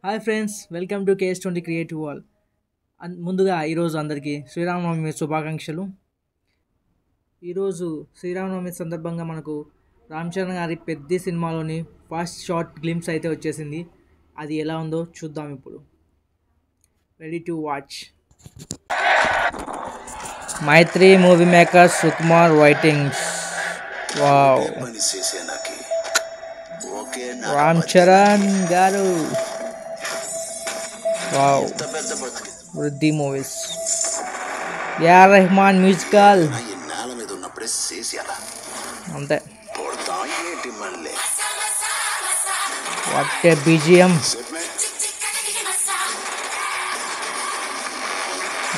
Hi friends, welcome to KS 20 creative wall. ముందుగా ఈరోజు అందరికీ శ్రీరామనవమి శుభాకాంక్షలు. ఈరోజు శ్రీరామనవమి సందర్భంగా మనకు రామ్ చరణ్ గారి పెద్ద సినిమాలోని ఫస్ట్ షార్ట్ గ్లిమ్స్ అయితే వచ్చేసింది. అది ఎలా ఉందో చూద్దాం ఇప్పుడు. Ready to watch. Mythri movie maker Sukumar writings. Wow, Ram Charan garu. Wow, Vriddhi movies. AR Rahman musical. అంతే. What a BGM.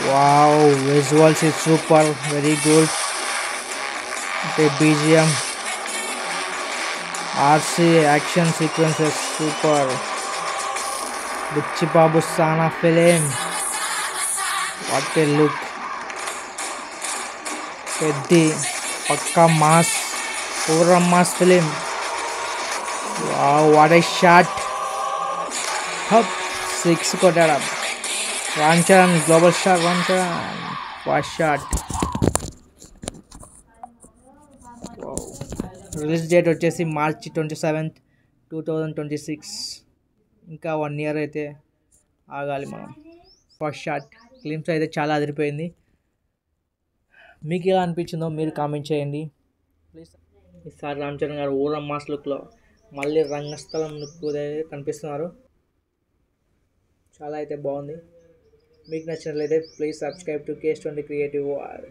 Wow, visuals is super, very good. అంటే BGM, RC action sequences super. Buchi Babu Sana film. What a look. Peddi పక్కా మాస్, పూర్వ mass film. Wow, what a shot. హప్ 6 కొట్టాడు Ram Charan. Global star Ram Charan. What shot. Release date వచ్చేసి మార్చి 27, 2026. ఇంకా 1 year అయితే ఆగాలి మనం. ఫస్ట్ షాట్ గ్లిమ్స్ అయితే చాలా అదిరిపోయింది. మీకు ఎలా అనిపించిందో మీరు కామెంట్ చేయండి ప్లీజ్. ఈసారి రామ్ చరణ్ గారు ఊర మాస్ లుక్లో మళ్ళీ రంగస్థలం లుక్ కనిపిస్తున్నారు. చాలా అయితే బాగుంది. మీకు నచ్చినట్లయితే please subscribe to KS 20 creative wall.